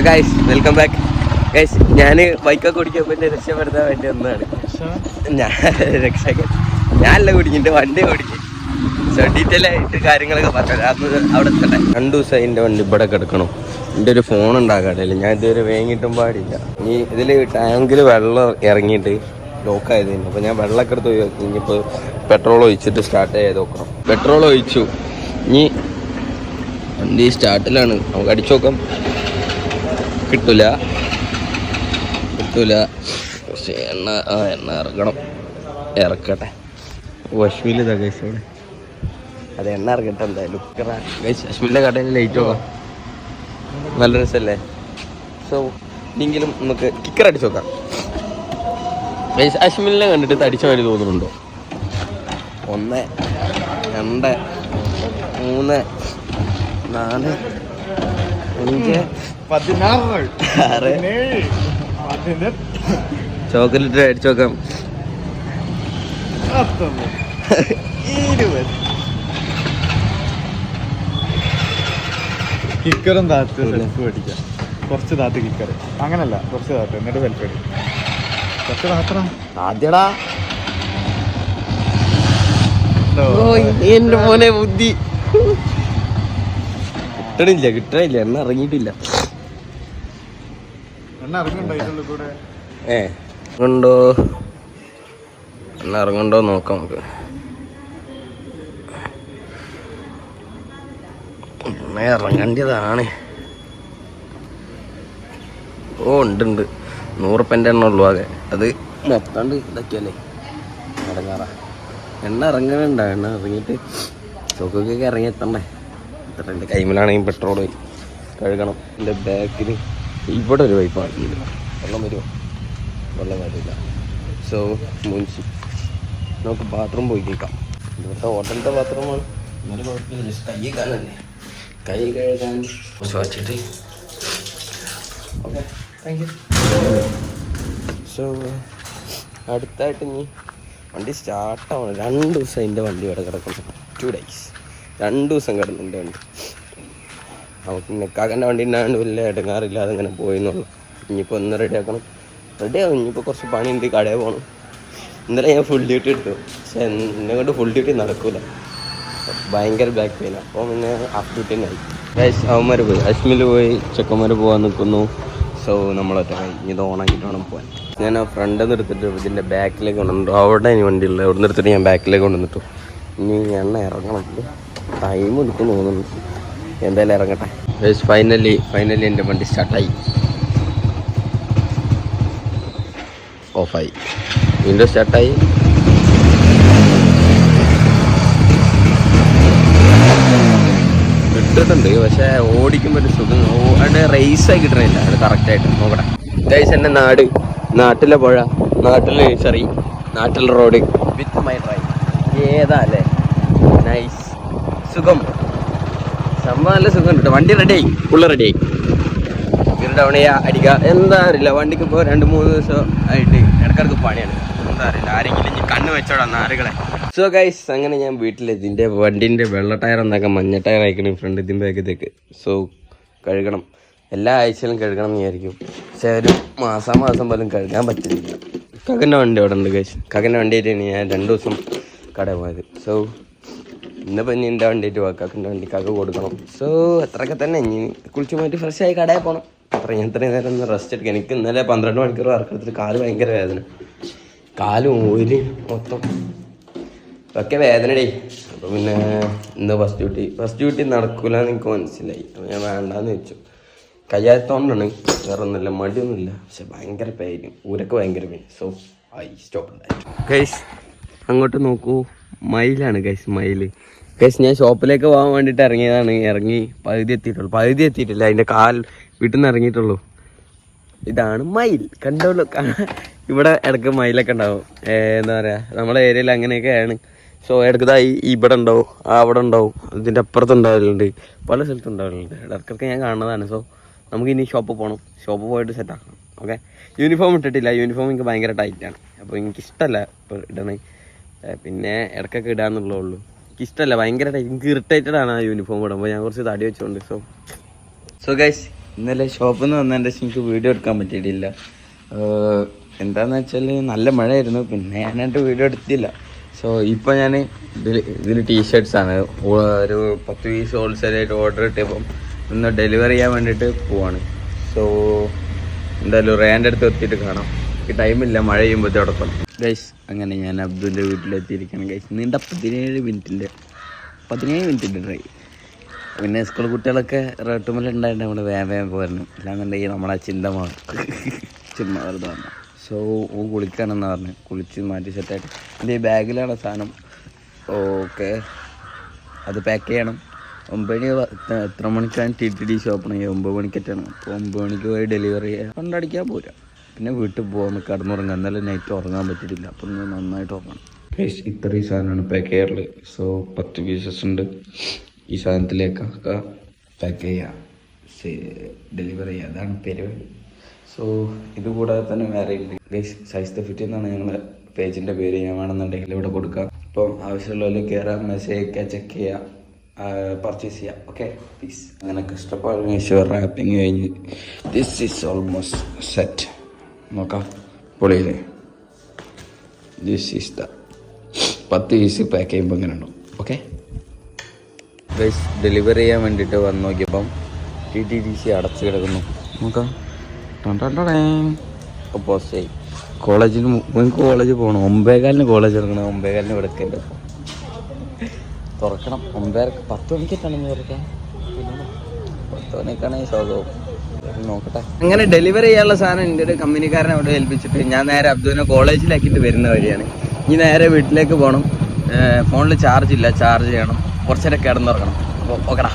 Guys welcome back guys. ഞാൻ ബൈക്കൊക്കെ ഓടിക്കാൻ പറ്റി രക്ഷപ്പെടുത്താൻ വേണ്ടി ഒന്നാണ് ഞാനല്ല കുടിക്കും, വണ്ടി ഓടിക്കും. സോ ഡീറ്റെയിൽ ആയിട്ട് കാര്യങ്ങളൊക്കെ പറഞ്ഞത് അവിടെ എത്തട്ടെ. 2 ദിവസം എൻ്റെ വണ്ടി ഇവിടെ കിടക്കണം. എൻ്റെ ഒരു ഫോൺ ഉണ്ടാകാടില്ല, ഞാൻ ഇതുവരെ വേങ്ങിയിട്ടും പാടില്ല. ഇനി ഇതിൽ ടാങ്കിൽ വെള്ളം ഇറങ്ങിയിട്ട് ലോക്കായതിന് അപ്പോൾ ഞാൻ വെള്ളമൊക്കെ എടുത്ത് ഒഴിവാക്കി. ഇനിയിപ്പോൾ പെട്രോൾ ഒഴിച്ചിട്ട് സ്റ്റാർട്ട് ചെയ്ത് നോക്കണം. പെട്രോൾ ഒഴിച്ചു, ഇനി വണ്ടി സ്റ്റാർട്ടിലാണ്. നമുക്ക് അടിച്ചു നോക്കാം. കിട്ടൂല പക്ഷേ എണ്ണ ഇറങ്ങണം. ഇറക്കട്ടെ. അശ്വിൽ ഇതാ ഗൈസ് അവിടെ. അത് എണ്ണ ഇറങ്ങട്ടെ എന്തായാലും. ഗൈസ് അശ്വിൻ്റെ കടയിൽ ലൈറ്റ് നോക്കാം. നല്ല രസമല്ലേ? സോ ഇനിയെങ്കിലും നമുക്ക് കിക്കർ അടിച്ചു നോക്കാം. ഗൈസ് അശ്വിനെ കണ്ടിട്ട് തടിച്ച മാതിരി തോന്നുന്നുണ്ടോ? 1 2 3 4 5 6 ചോക്ലേറ്റ് അടിച്ചു നോക്കാം. 20 കിക്കറും താത്ത് സെൽഫ് മേടിക്കാം. കുറച്ച് താത്ത് കിക്കർ അങ്ങനല്ല, കുറച്ച് താത്ത് എന്നിട്ട് സെൽഫ് മേടിക്കും. കുറച്ച് താത്തടാ ആദ്യടാ. എന്റെ മോനെ ബുദ്ധി കിട്ടണില്ല. എണ്ണ ഇറങ്ങിയിട്ടില്ല. എണ്ണ ഇറങ്ങുന്നുണ്ടോ ഇതിനുള്ളിൽ കൂടെ? എണ്ണ ഇറങ്ങുന്നുണ്ടോ നോക്കാം നമുക്ക്. എണ്ണ ഇറങ്ങേണ്ടതാണ്. ഉണ്ട് 100 റുപ്യൻ്റെ എണ്ണ ഉള്ളൂ ആകെ. അത് മൊത്തണ്ട് ഇതാക്കിയല്ലേ ഇറങ്ങാറാ. എണ്ണ ഇറങ്ങണുണ്ടോ? എണ്ണ ഇറങ്ങിയിട്ട് ചോക്കൊക്കെ ഇറങ്ങിയെത്തണ്ടേ. എൻ്റെ കൈമിലാണെങ്കിൽ പെട്രോൾ കഴുകണം. എൻ്റെ ബാക്കിൽ ഇവിടെ ഒരു പൈപ്പ് ആക്കിയില്ല. വെള്ളം വരുമോ? വെള്ളം വരില്ല. സോ മുൻസി നമുക്ക് ബാത്റൂം പോയി കേൾക്കാം. ഇവിടുത്തെ ഹോട്ടലിൻ്റെ ബാത്റൂമാണ്. എന്നാലും കുഴപ്പമില്ല. ജസ്റ്റ് കൈ കാണല്ലേ, കൈ കഴുകാൻ കുറച്ച് വച്ചിട്ട്. Okay, thank you. സോ അടുത്തായിട്ട് ഇനി വണ്ടി സ്റ്റാർട്ടാവണം. 2 ദിവസം എൻ്റെ വണ്ടി ഇവിടെ കിടക്കുന്നു. 2 days 2 ദിവസം കിടന്നുണ്ട് വണ്ടി. നമുക്ക് നെക്കാക്കൻ്റെ വണ്ടി ഉണ്ടാണ്ട് വലിയ ഇടങ്ങാറില്ലാതെ അങ്ങനെ പോയെന്നുള്ളു. ഇനിയിപ്പോൾ ഒന്ന് റെഡിയാക്കണം. റെഡിയാകും. ഇനിയിപ്പോൾ കുറച്ച് പണിയുണ്ട്, കടയിൽ പോകണം. ഇന്നലെ ഞാൻ ഫുൾ ഡ്യൂട്ടി എടുത്തു. പക്ഷെ എന്നെ കൊണ്ട് ഫുൾ ഡ്യൂട്ടി നടക്കില്ല, ഭയങ്കര ബാക്ക് പെയിൻ. അപ്പോൾ പിന്നെ ഹാഫ് ഡ്യൂട്ടി തന്നെ ആയി. ഗൈസ് അവന്മാർ പോയി, അശ്മിൽ പോയി, ചെക്കന്മാർ പോകാൻ നിൽക്കുന്നു. സോ നമ്മളൊറ്റ ഇത് ഓണാക്കിയിട്ട് വേണം പോകാൻ. ഞാൻ ആ ഫ്രണ്ടിൽ നിന്ന് എടുത്തിട്ട് ഇതിൻ്റെ ബാക്കിലേക്ക് കൊണ്ടുവന്നിട്ടു. അവിടെ ഇനി വണ്ടിയുള്ള അവിടെ നിന്ന് എടുത്തിട്ട് ഞാൻ ബാക്കിലേക്ക് കൊണ്ടുവന്നിട്ടു. ഇനി എണ്ണ ഇറങ്ങണം. ടൈം എടുക്കും തോന്നുന്നു. എന്തായാലും ഇറങ്ങട്ടെ. ഗൈസ് ഫൈനലി എൻ്റെ വണ്ടി സ്റ്റാർട്ടായി. ഓഫായി, വിൻഡോ സ്റ്റാർട്ടായി. കിട്ടുന്നുണ്ട്, പക്ഷേ ഓടിക്കുമ്പോൾ ഒരു സുഖം. അവിടെ റേസായി കിട്ടണില്ല അത് കറക്റ്റായിട്ട്. നോക്കട്ടെ ഗൈസ്. എൻ്റെ നാട്ടിലെ പുഴ, നാട്ടിലെ നേഴ്സറി, നാട്ടിലെ റോഡ് വിത്ത് മൈ ഡ്രൈവ്. ഏതാ അല്ലേ? നൈസ് സുഖം. സംഭവം നല്ല സുഖം കിട്ടും. വണ്ടി റെഡിയായി, ഫുള്ള് റെഡിയായി. ഡൗൺ ചെയ്യുക, അടിക്കുക. എന്താ അറിയില്ല, വണ്ടിക്ക് ഇപ്പോൾ 2-3 ദിവസം ആയിട്ട് ഇടക്കിടക്ക് പണിയാണ്. എന്താ അറിയില്ല, ആരെങ്കിലും ഇനി കണ്ണ് വെച്ചോടാ നാറുകളെ. സോ ഗൈസ് അങ്ങനെ ഞാൻ വീട്ടിലെത്തി. എൻ്റെ വണ്ടീൻ്റെ വെള്ള ടയർ എന്താക്കാം മഞ്ഞ ടയർ അയക്കണം ഫ്രണ്ട് ഇതിൻ്റെ ബാഗത്തേക്ക്. സോ കഴുകണം. എല്ലാ ആഴ്ചയിലും കഴുകണം എന്ന് വിചാരിക്കും. പക്ഷേ ഒരു മാസം പോലും കഴുകാൻ പറ്റുന്നില്ല. കകൻ്റെ വണ്ടി അവിടെ ഉണ്ട് ഗൈസ്. കകൻ്റെ വണ്ടിയായിട്ടാണ് ഞാൻ 2 ദിവസം കടയിൽ പോയത്. സോ ഇന്നിപ്പോൾ ഇനി എൻ്റെ വണ്ടിയായിട്ട് പോകാം. കകൻ്റെ വണ്ടി കക കൊടുക്കണം. സോ അത്രയൊക്കെ തന്നെ. ഇനി കുളിച്ച് പോയിട്ട് ഫ്രഷായി കടയിൽ പോകണം. അത്ര ഞാൻ ഇത്രയും നേരം ഒന്ന് റെസ്റ്റ് എടുക്കുക. എനിക്ക് ഇന്നലെ 12 മണിക്കൂർ വർക്കെടുത്തിട്ട് കാല് ഭയങ്കര വേദന. കാലും ഊരി മൊത്തം ഒക്കെ വേദനടേ. അപ്പോൾ പിന്നെ ഇന്ന് ഫസ്റ്റ് ഡ്യൂട്ടി നടക്കില്ല എന്ന് എനിക്ക് മനസ്സിലായി. അപ്പോൾ ഞാൻ വേണ്ടാന്ന് വെച്ചു. കയ്യാത്തോണ്ടാണ്, വേറെ ഒന്നുമില്ല, മടിയൊന്നുമില്ല. പക്ഷെ ഭയങ്കര പെയിൻ, ഊരൊക്കെ ഭയങ്കര pain. So I stop guys. അങ്ങോട്ട് നോക്കൂ, മയിലാണ് ഗൈസ്, മയിൽ. ഗൈസ് ഞാൻ ഷോപ്പിലേക്ക് പോകാൻ വേണ്ടിയിട്ട് ഇറങ്ങിയതാണ്. ഇറങ്ങി പകുതി എത്തിയിട്ടില്ല. അതിൻ്റെ കാൽ വീട്ടിൽ നിന്ന് ഇറങ്ങിയിട്ടുള്ളൂ. ഇതാണ് മയിൽ, കണ്ടോളൂ. ഇവിടെ ഇടയ്ക്ക് മയിലൊക്കെ ഉണ്ടാവും. എന്താ പറയുക, നമ്മളെ ഏരിയയിൽ അങ്ങനെയൊക്കെയാണ്. സോ ഇടയ്ക്കതായി ഇവിടെ ഉണ്ടാവും, അവിടെ ഉണ്ടാവും, ഇതിൻ്റെ അപ്പുറത്ത് ഉണ്ടാവലുണ്ട്, പല സ്ഥലത്തും ഉണ്ടാവലുണ്ട്. ഇടയ്ക്കൊക്കെ ഞാൻ കാണുന്നതാണ്. സോ നമുക്ക് ഇനി ഷോപ്പിൽ പോകണം. ഷോപ്പിൽ പോയിട്ട് സെറ്റാക്കണം. ഓക്കെ, യൂണിഫോം ഇട്ടിട്ടില്ല. യൂണിഫോം എനിക്ക് ഭയങ്കര ടൈറ്റാണ്. അപ്പോൾ എനിക്കിഷ്ടമല്ല ഇപ്പോൾ ഇടണേ. പിന്നെ ഇടയ്ക്കൊക്കെ ഇടാന്നുള്ളേ ഉള്ളൂ. എനിക്കിഷ്ടമല്ല, ഭയങ്കര ടൈറ്റ്. എനിക്ക് ഇറിറ്റേറ്റഡ് ആണ് ആ യൂണിഫോം ഇടുമ്പോൾ. ഞാൻ കുറച്ച് തടി വെച്ചുകൊണ്ട്. സോ ഗൈസ് ഇന്നലെ ഷോപ്പിൽ നിന്ന് വന്നതിൻ്റെ ശേഷം എനിക്ക് വീഡിയോ എടുക്കാൻ പറ്റിയിട്ടില്ല. എന്താണെന്ന് വെച്ചാൽ നല്ല മഴയായിരുന്നു, പിന്നെ ഞാനായിട്ട് വീഡിയോ എടുത്തില്ല. സോ ഇപ്പോൾ ഞാൻ ഇതിൽ ടീഷർട്ട്സാണ് ഒരു 10 പീസ് ഹോൾസെയിലായിട്ട് ഓർഡർ ഇട്ടപ്പം ഒന്ന് ഡെലിവറി ചെയ്യാൻ വേണ്ടിയിട്ട് പോവാണ്. സോ എന്തായാലും റേൻ്റെ അടുത്ത് എത്തിയിട്ട് കാണാം. എനിക്ക് ടൈമില്ല, മഴ ചെയ്യുമ്പോൾ തുടക്കണം ഗൈസ്. അങ്ങനെ ഞാൻ അബ്ദുൻ്റെ വീട്ടിലെത്തിയിരിക്കണം ഗൈസ്. നീണ്ട 17 മിനിറ്റിൻ്റെ ഡ്രൈവ്. പിന്നെ സ്കൂൾ കുട്ടികളൊക്കെ റേട്ടുമല്ലുണ്ടായിട്ട് നമ്മൾ വേഗം പോരണം, അല്ലാന്നുണ്ടെങ്കിൽ നമ്മളെ ചിന്ത മാറും. ചുമ്മാ വെറുതെ വന്നു. സോ കുളിക്കാനെന്ന് പറഞ്ഞു, കുളിച്ച് മാറ്റി സെറ്റായിട്ട് എൻ്റെ ഈ ബാഗിലാണ് സാധനം. ഓക്കെ, അത് പാക്ക് ചെയ്യണം. 9 മണി എത്ര മണിക്കാണ് TTD ഷോപ്പാണ്, 9 മണിക്കെറ്റാണ്. അപ്പോൾ 9 മണിക്ക് പോയി ഡെലിവറി ചെയ്യാൻ കൊണ്ടടിക്കാൻ പോരാ. പിന്നെ വീട്ടിൽ പോകാൻ കിടന്നുറങ്ങാം. എന്നാലും നൈറ്റ് ഉറങ്ങാൻ പറ്റിയിട്ടില്ല, അപ്പം ഒന്ന് നന്നായിട്ട് ഉറങ്ങണം. ഇത്രയും സാധനമാണ് പാക്ക് ചെയ്യാറുള്ളത്. സോ 10 പീസസ് ഉണ്ട്. ഈ സാധനത്തിലേക്കൊക്കെ പാക്ക് ചെയ്യുക, ഡെലിവറി ചെയ്യുക, അതാണ് പരിപാടി. സോ ഇത് കൂടാതെ തന്നെ വേറെ ഉണ്ട് ഗൈസ്. സൈസ് ഫിറ്റ് എന്നാണ് ഞങ്ങളുടെ പേജിൻ്റെ പേര്. ഞാൻ വേണമെന്നുണ്ടെങ്കിൽ ഇവിടെ കൊടുക്കാം. അപ്പം ആവശ്യമുള്ളവർ കയറാം, മെസ്സേജ് അയക്കുക, ചെക്ക് ചെയ്യുക, പർച്ചേസ് ചെയ്യാം. Okay please. അങ്ങനെ കഷ്ടപ്പാടിന് ശേഷം റാപ്പിങ് കഴിഞ്ഞ് ദിസ് ഈസ് ഓൾമോസ്റ്റ് സെറ്റ്. നോക്കാം, പൊളിയില്ലേ? This is the 10 piece pack ചെയ്യുമ്പോൾ ഇങ്ങനെ ഉണ്ടാവും. ഓക്കെ ഗൈസ്, ഡെലിവറി ചെയ്യാൻ വേണ്ടിയിട്ട് വന്ന് നോക്കിയപ്പം TTDC അടച്ച് കിടക്കുന്നു. നോക്കാം, പോസ്റ്റായി. കോളേജിൽ കോളേജ് പോകണം. 9:15 കോളേജ് ഇറങ്ങണം. 9:15 കിടക്കല്ലോ, തുറക്കണം. 10 മണിക്കെത്താണെന്ന് തുറക്കാം. 10 മണിക്കാണെങ്കിൽ ശോകവും. നോക്കട്ടെ. അങ്ങനെ ഡെലിവറി ചെയ്യാനുള്ള സാധനം എൻ്റെ ഒരു കമ്പനിക്കാരനെ അവിടെ ഏൽപ്പിച്ചിട്ട് ഞാൻ നേരെ അബ്ദുവിനെ കോളേജിലാക്കിയിട്ട് വരുന്ന വഴിയാണ്. ഇനി നേരെ വീട്ടിലേക്ക് പോകണം. ഫോണിൽ ചാർജ് ഇല്ല, ചാർജ് ചെയ്യണം. കുറച്ചേരം കിടന്നുറങ്ങണം. അപ്പോൾ ഓക്കെടാ.